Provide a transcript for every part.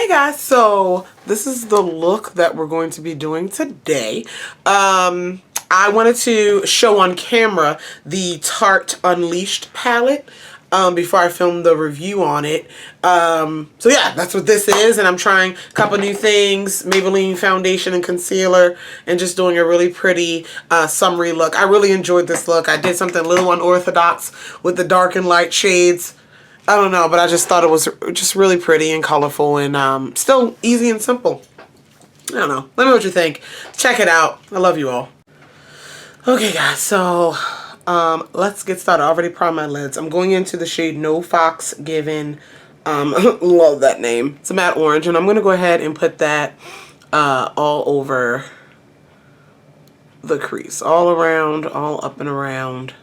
guys, so this is the look that we're going to be doing today. I wanted to show on camera the Tarte Unleashed palette before I filmed the review on it. So yeah, that's what this is, and I'm trying a couple new things, Maybelline foundation and concealer, and just doing a really pretty summery look. I really enjoyed this look. I did something a little unorthodox with the dark and light shades. I don't know, but I just thought it was just really pretty and colorful and still easy and simple. I don't know. Let me know what you think. Check it out. I love you all. Okay, guys, so let's get started. I already primed my lids. I'm going into the shade No Fox Given. Love that name. It's a matte orange, and I'm going to go ahead and put that all over the crease. All around, all up and around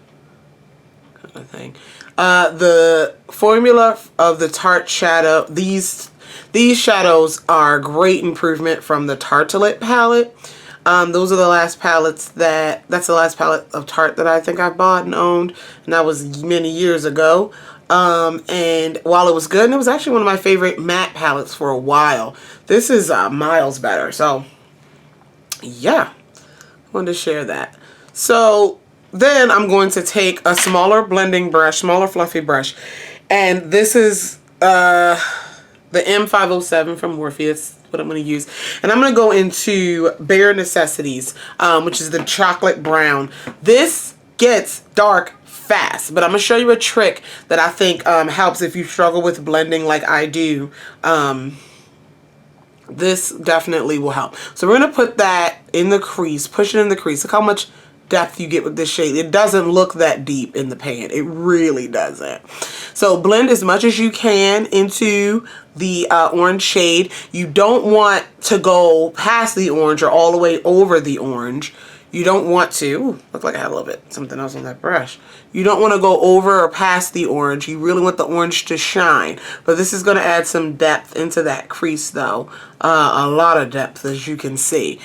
kind of thing. The formula of the Tarte shadow, these shadows are a great improvement from the Tartelette palette. Those are the last palettes that's the last palette of Tarte that I think I bought and owned, and that was many years ago. And while it was good, and it was actually one of my favorite matte palettes for a while, this is miles better. So yeah, I wanted to share that. So then I'm going to take a smaller blending brush, smaller fluffy brush, and this is the M507 from Morpheus, what I'm going to use. And I'm going to go into Bare Necessities, which is the chocolate brown. This gets dark fast, but I'm going to show you a trick that I think helps if you struggle with blending like I do. This definitely will help. So we're going to put that in the crease, push it in the crease. Look how much depth you get with this shade. It doesn't look that deep in the pan. It really doesn't. So blend as much as you can into the orange shade. You don't want to go past the orange or all the way over the orange. You don't want to, ooh, look like I had a little bit something else on that brush. You don't want to go over or past the orange. You really want the orange to shine. But this is going to add some depth into that crease though. A lot of depth, as you can see.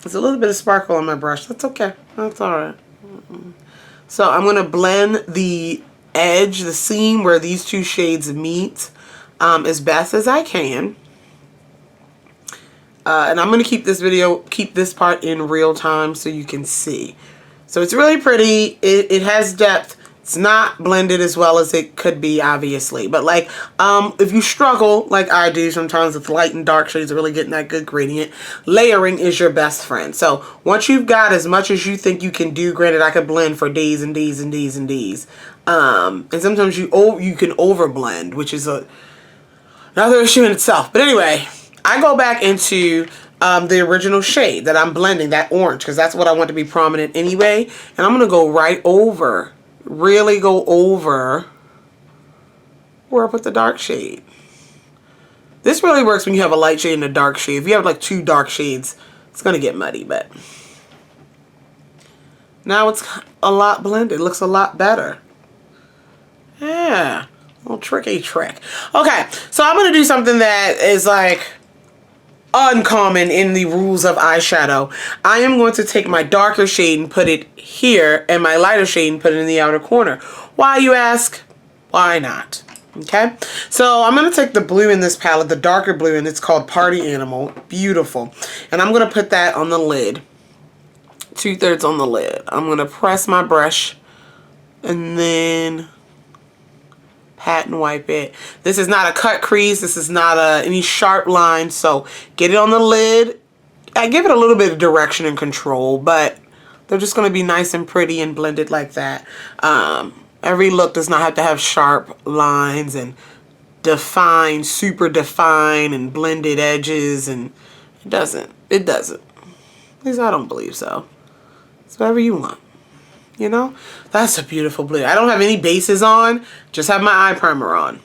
There's a little bit of sparkle on my brush. That's okay. That's alright. So I'm going to blend the edge, the seam where these two shades meet as best as I can. And I'm going to keep this part in real time so you can see. So it's really pretty. It has depth. It's not blended as well as it could be, obviously. But like, if you struggle, like I do sometimes with light and dark shades, really getting that good gradient, layering is your best friend. So once you've got as much as you think you can do, granted, I could blend for days and days and days and days. And sometimes you can overblend, which is another issue in itself. But anyway, I go back into the original shade that I'm blending, that orange, because that's what I want to be prominent anyway. And I'm going to go right over. Really go over where I put the dark shade. This really works when you have a light shade and a dark shade. If you have like two dark shades, it's going to get muddy, but now it's a lot blended. It looks a lot better. Yeah, a little tricky trick. Okay, so I'm going to do something that is like uncommon in the rules of eyeshadow. I am going to take my darker shade and put it here, and my lighter shade and put it in the outer corner. Why, you ask? Why not? Okay, so I'm going to take the blue in this palette, the darker blue, and it's called Party Animal. Beautiful. And I'm going to put that on the lid, 2/3 on the lid. I'm going to press my brush and then pat and wipe it. This is not a cut crease. This is not any sharp lines. So get it on the lid. I give it a little bit of direction and control, but they're just going to be nice and pretty and blended like that. Every look does not have to have sharp lines and define, super define and blended edges, and it doesn't. It doesn't. At least I don't believe so. It's whatever you want. You know, that's a beautiful blue. I don't have any bases on, just have my eye primer on.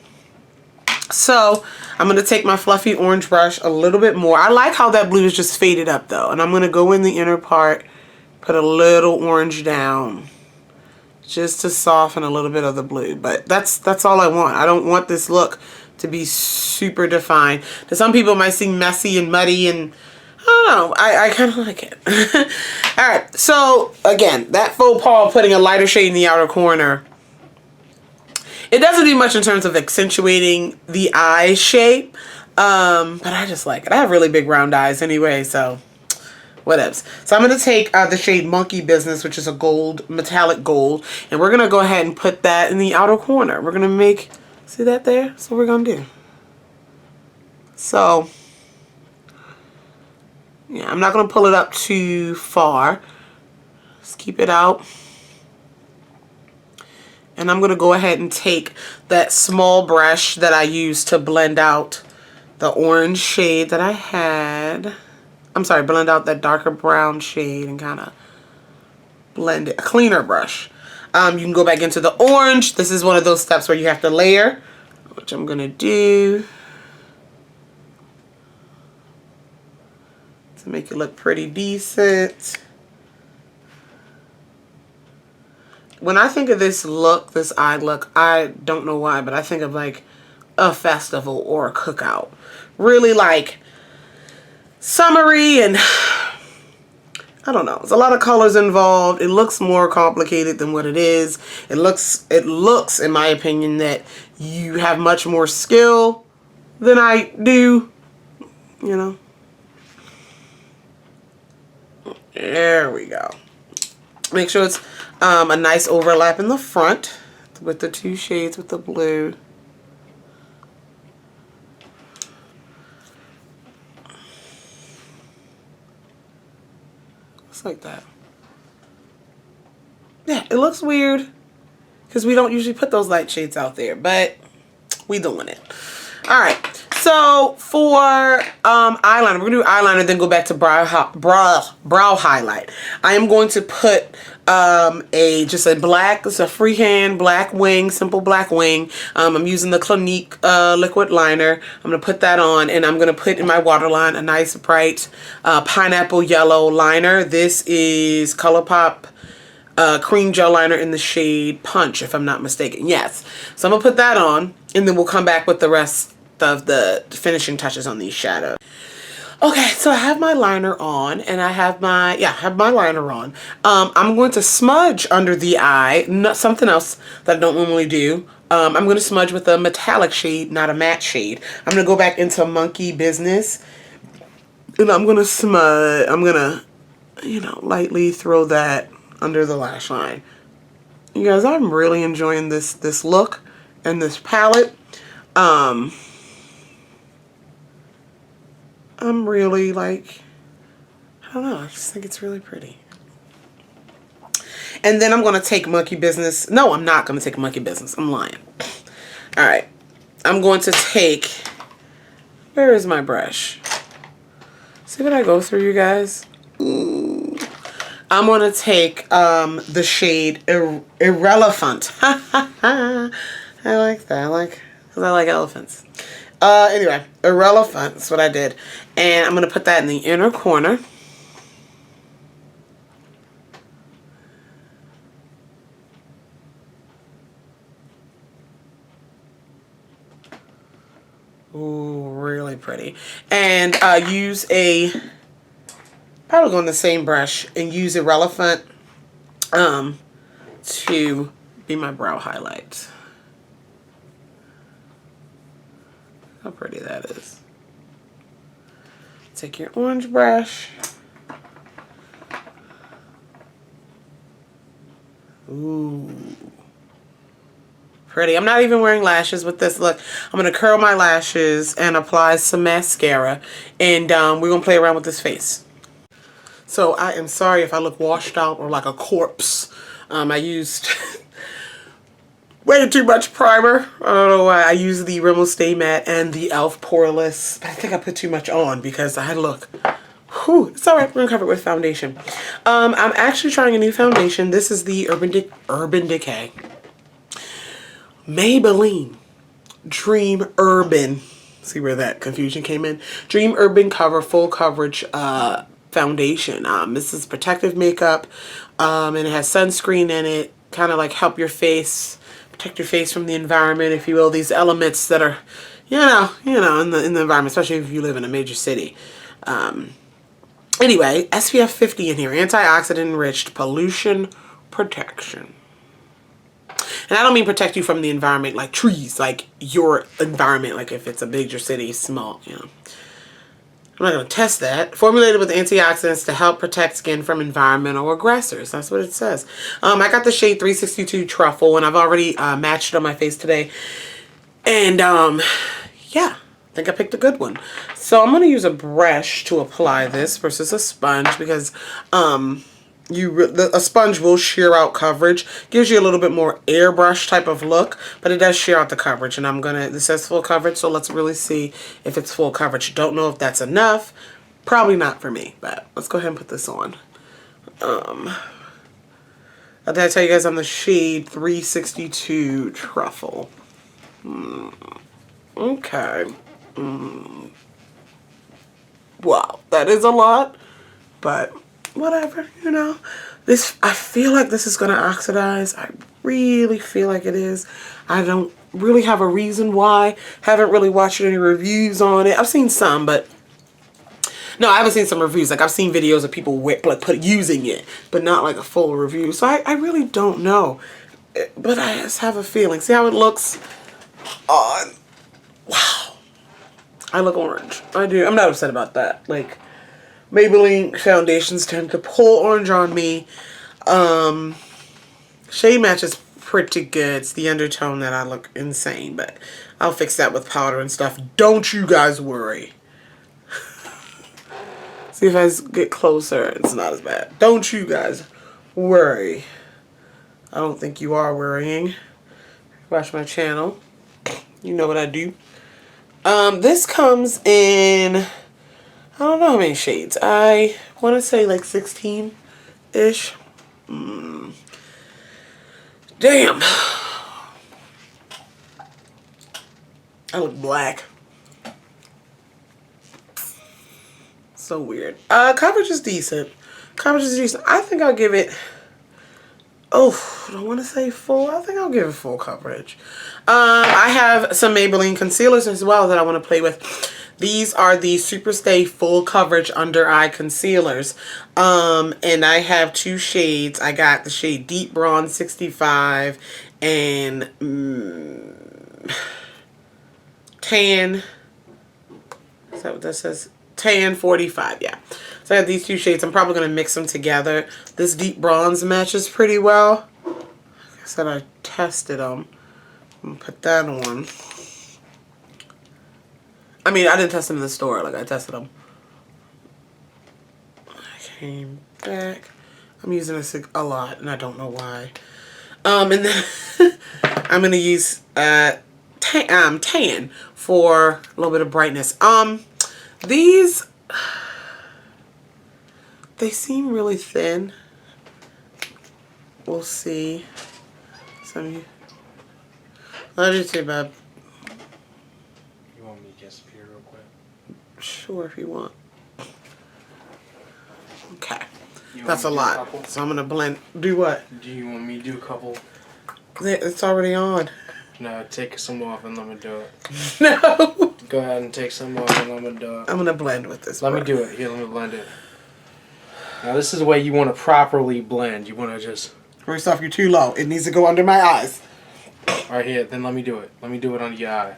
So I'm going to take my fluffy orange brush a little bit more. I like how that blue is just faded up though. And I'm going to go in the inner part, put a little orange down just to soften a little bit of the blue. But that's all I want. I don't want this look to be super defined. To some people it might seem messy and muddy, and I don't know. I kind of like it. Alright, so again, that faux pas of putting a lighter shade in the outer corner It doesn't do much in terms of accentuating the eye shape, but I just like it. I have really big round eyes anyway, so whatevs. So I'm going to take the shade Monkey Business, which is a gold, metallic gold, and we're going to go ahead and put that in the outer corner. We're going to make, see that there? That's what we're going to do. So, yeah, I'm not going to pull it up too far. Just keep it out. And I'm going to go ahead and take that small brush that I used to blend out the orange shade that I had. I'm sorry, blend out that darker brown shade and kind of blend it. A cleaner brush. You can go back into the orange. This is one of those steps where you have to layer, which I'm going to do to make it look pretty decent. When I think of this look, this eye look, I don't know why, but I think of like a festival or a cookout. Really like summery, and I don't know. There's a lot of colors involved. It looks more complicated than what it is. It looks, in my opinion, that you have much more skill than I do, you know. There we go. Make sure it's a nice overlap in the front with the two shades with the blue. Just like that. Yeah, it looks weird because we don't usually put those light shades out there, but we doing it. All right. So for eyeliner, we're gonna do eyeliner, then go back to brow highlight. I am going to put just a black, it's a freehand black wing, simple black wing. I'm using the Clinique liquid liner. I'm gonna put that on, and I'm gonna put in my waterline a nice bright pineapple yellow liner. This is ColourPop cream gel liner in the shade Punch, if I'm not mistaken. Yes. So I'm gonna put that on, and then we'll come back with the rest of the finishing touches on these shadows. Okay, so I have my liner on, and I have my liner on. I'm going to smudge under the eye, something else that I don't normally do. I'm going to smudge with a metallic shade, not a matte shade. I'm going to go back into Monkey Business, and I'm going to smudge, I'm going to, you know, lightly throw that under the lash line. You guys, I'm really enjoying this look and this palette. I'm really like, I don't know, I just think it's really pretty. And then I'm going to take Monkey Business. No, I'm not going to take Monkey Business. I'm lying. All right. I'm going to take, where is my brush? See what I go through, you guys? Ooh. I'm going to take the shade Irrelevant. I like that. Because I like elephants. Anyway, Irrelevant, that's what I did. And I'm going to put that in the inner corner. Ooh, really pretty. And use probably go in the same brush and use Irrelevant to be my brow highlight. How pretty that is. Take your orange brush. Ooh. Pretty. I'm not even wearing lashes with this look. I'm going to curl my lashes and apply some mascara. And we're going to play around with this face. So I am sorry if I look washed out or like a corpse. I used way too much primer. I don't know why. I used the Rimmel Stay Matte and the e.l.f. Poreless. But I think I put too much on because I look, whew, it's alright. We're going to cover it with foundation. I'm actually trying a new foundation. This is the Urban Decay Maybelline Dream Urban. See where that confusion came in? Dream Urban Cover Full Coverage Foundation. This is protective makeup, and it has sunscreen in it. Kind of like help your face, protect your face from the environment, if you will. These elements that are, you know, in the environment, especially if you live in a major city. Anyway, SPF 50 in here, antioxidant enriched pollution protection. And I don't mean protect you from the environment like trees, like your environment, like if it's a big city, small, you know. I'm not going to test that. Formulated with antioxidants to help protect skin from environmental aggressors. That's what it says. I got the shade 362 Truffle, and I've already matched it on my face today. And, yeah, I think I picked a good one. So I'm going to use a brush to apply this versus a sponge because a sponge will shear out coverage. Gives you a little bit more airbrush type of look, but it does shear out the coverage. And this says full coverage, so let's really see if it's full coverage. Don't know if that's enough. Probably not for me, but let's go ahead and put this on. Did I tell you guys I'm the shade 362 Truffle? Okay. Wow, that is a lot, but whatever, you know. I feel like this is gonna oxidize. I really feel like it is. I don't really have a reason why. Haven't really watched any reviews on it. I've seen some, but no, I haven't seen some reviews. Like I've seen videos of people using it, but not like a full review. So I really don't know, but I just have a feeling. See how it looks on? Wow, I look orange. I do. I'm not upset about that. Like, Maybelline foundations tend to pull orange on me. Shade match is pretty good. It's the undertone that I look insane, but I'll fix that with powder and stuff. Don't you guys worry. See if I get closer, it's not as bad. Don't you guys worry. I don't think you are worrying. Watch my channel. You know what I do. This comes in, I don't know how many shades. I want to say like 16-ish. Damn. I look black. So weird. Coverage is decent. Coverage is decent. I think I'll give it, oh, I don't want to say full. I think I'll give it full coverage. I have some Maybelline concealers as well that I want to play with. These are the Superstay Full Coverage Under Eye Concealers. And I have two shades. I got the shade Deep Bronze 65 and Tan. Is that what that says? Tan 45, yeah. So I have these two shades. I'm probably going to mix them together. This Deep Bronze matches pretty well. Like I said, I tested them. I'm going to put that on. I mean, I didn't test them in the store. Like, I tested them. I came back. I'm using this a lot, and I don't know why. And then I'm going to use Tan for a little bit of brightness. These, they seem really thin. We'll see. What did you say, babe? You want me to guess here real quick? Sure, if you want. Okay. That's a lot. So I'm going to blend. Do what? Do you want me to do a couple? It's already on. No, take some off and let me do it. No. Go ahead and take some off and let me do it. I'm going to blend with this. Let me do it. Here, let me blend it. Now, this is the way you want to properly blend. You want to just... First off, you're too low. It needs to go under my eyes. Right here. Then let me do it. Let me do it under your eye.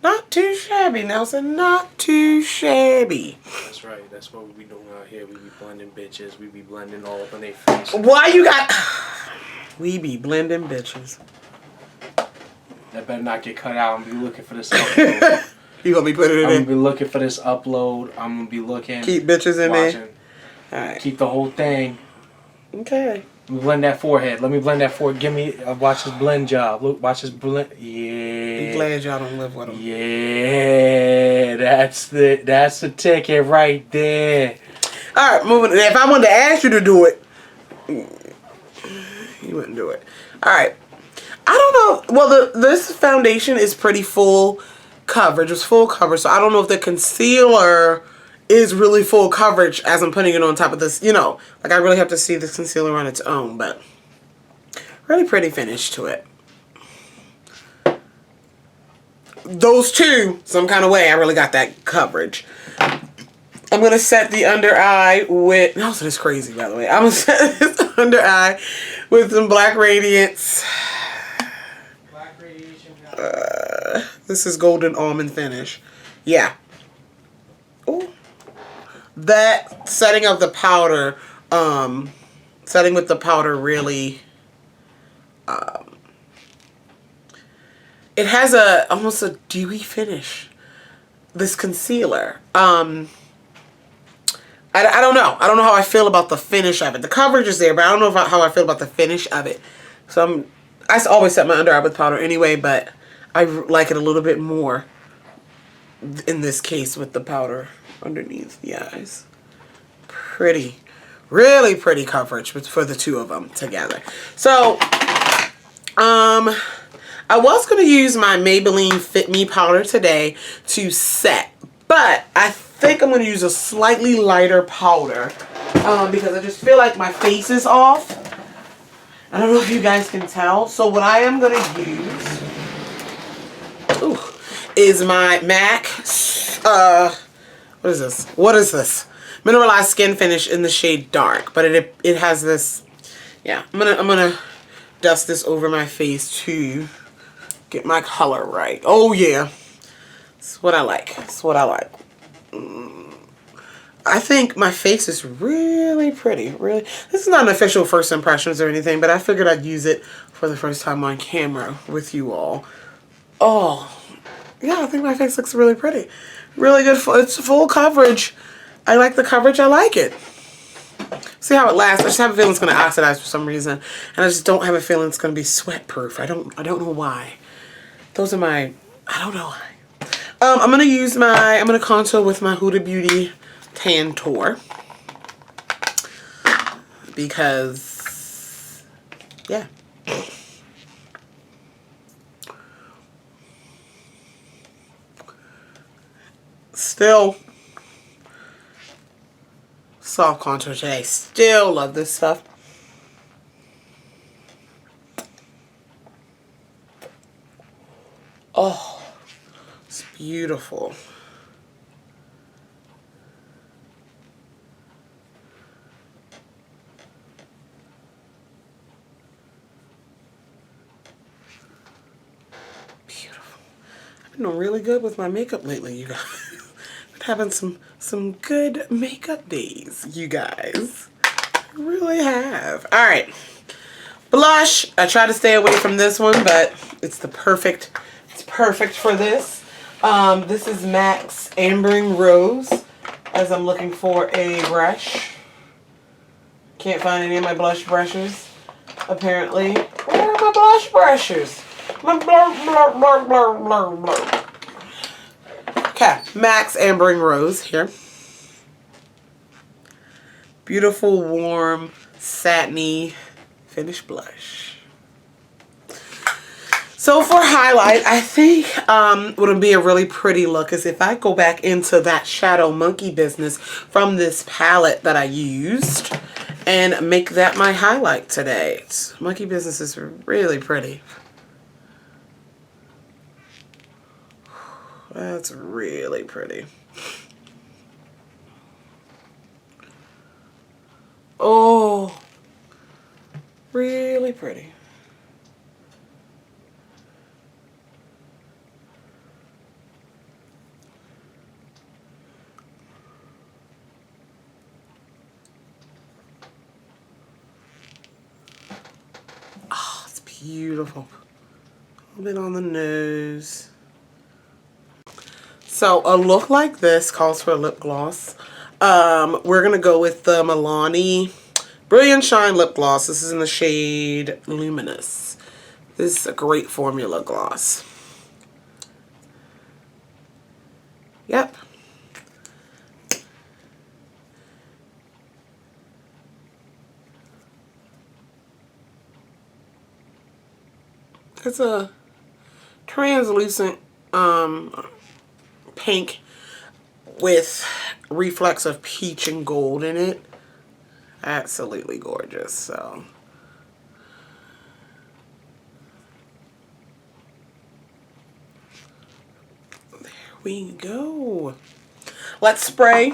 Not too shabby, Nelson. Not too shabby. That's right. That's what we be doing out here. We be blending bitches. We be blending all up in their face. Why you got... We be blending bitches. That better not get cut out. I'm gonna be looking for this upload. You gonna be putting it in? I'm gonna be looking for this upload. I'm gonna be looking. Keep bitches in watching. there. Alright. Keep the whole thing. Okay. Let me blend that forehead. Let me blend that forehead. Give me, watch this blend job. Look, watch this blend. Yeah. Be glad y'all don't live with them. Yeah, that's the ticket right there. All right, moving. If I wanted to ask you to do it, you wouldn't do it. All right. I don't know. Well, this foundation is pretty full coverage. It's full coverage, so I don't know if the concealer is really full coverage as I'm putting it on top of this. You know, like I really have to see this concealer on its own, but really pretty finish to it. those two, some kind of way, I really got that coverage. I'm going to set the under eye with, no, so this is crazy, by the way. I'm going to set this under eye with some Black Radiance. Black radiation. This is Golden Almond Finish. Yeah. Ooh. That setting of the powder, setting with the powder really, it has almost a dewy finish. This concealer. I don't know. I don't know how I feel about the finish of it. The coverage is there, but I don't know how I feel about the finish of it. So I always set my under eye with powder anyway, but I like it a little bit more in this case with the powder underneath the eyes. Pretty, really pretty coverage for the two of them together. So, I was going to use my Maybelline Fit Me powder today to set, but I think I'm going to use a slightly lighter powder because I just feel like my face is off. I don't know if you guys can tell. So what I am going to use is my MAC, what is this? What is this? Mineralized Skin Finish in the shade Dark, but it has this, yeah, I'm gonna dust this over my face to get my color right. Oh yeah, that's what I like. That's what I like. I think my face is really pretty. Really, this is not an official first impressions or anything, but I figured I'd use it for the first time on camera with you all. Oh, yeah, I think my face looks really pretty. Really good. It's full coverage. I like the coverage. I like it. See how it lasts. I just have a feeling it's going to oxidize for some reason, and I just don't have a feeling it's going to be sweat proof. I don't know why. Those are my, I don't know why. I'm going to contour with my Huda Beauty Tantour because, yeah. Still soft contour today. Still love this stuff. Oh, it's beautiful. Beautiful. I've been doing really good with my makeup lately, you guys. Been having some good makeup days, you guys. I really have. All right. Blush. I try to stay away from this one, but it's perfect for this. This is MAC's Ambering Rose, as I'm looking for a brush. Can't find any of my blush brushes, apparently. Where are my blush brushes? My blur, blur, blur, blur, blur. Okay, MAC's Ambering Rose here. Beautiful, warm, satiny finish blush. So for highlight, I think what would be a really pretty look is if I go back into that Shadow Monkey business from this palette that I used and make that my highlight today. Monkey business is really pretty. That's really pretty. Oh, really pretty. Oh, it's beautiful. A little bit on the nose. So a look like this calls for a lip gloss. We're going to go with the Milani Brilliant Shine Lip Gloss. This is in the shade Luminous. This is a great formula gloss. Yep. It's a translucent pink with reflex of peach and gold in it. Absolutely gorgeous. So we go. Let's spray.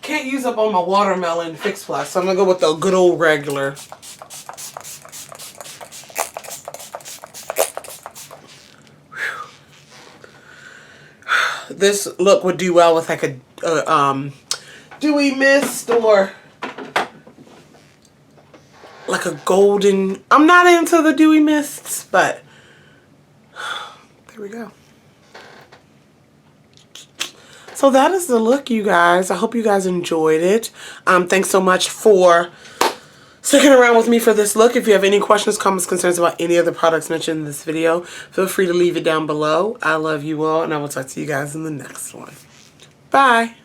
Can't use up all my watermelon Fix Plus, so I'm going to go with the good old regular. This look would do well with like a dewy mist or like a golden. I'm not into the dewy mists, but there we go. So that is the look, you guys. I hope you guys enjoyed it. Thanks so much for sticking around with me for this look. If you have any questions, comments, concerns about any of the products mentioned in this video, feel free to leave it down below. I love you all, and I will talk to you guys in the next one. Bye.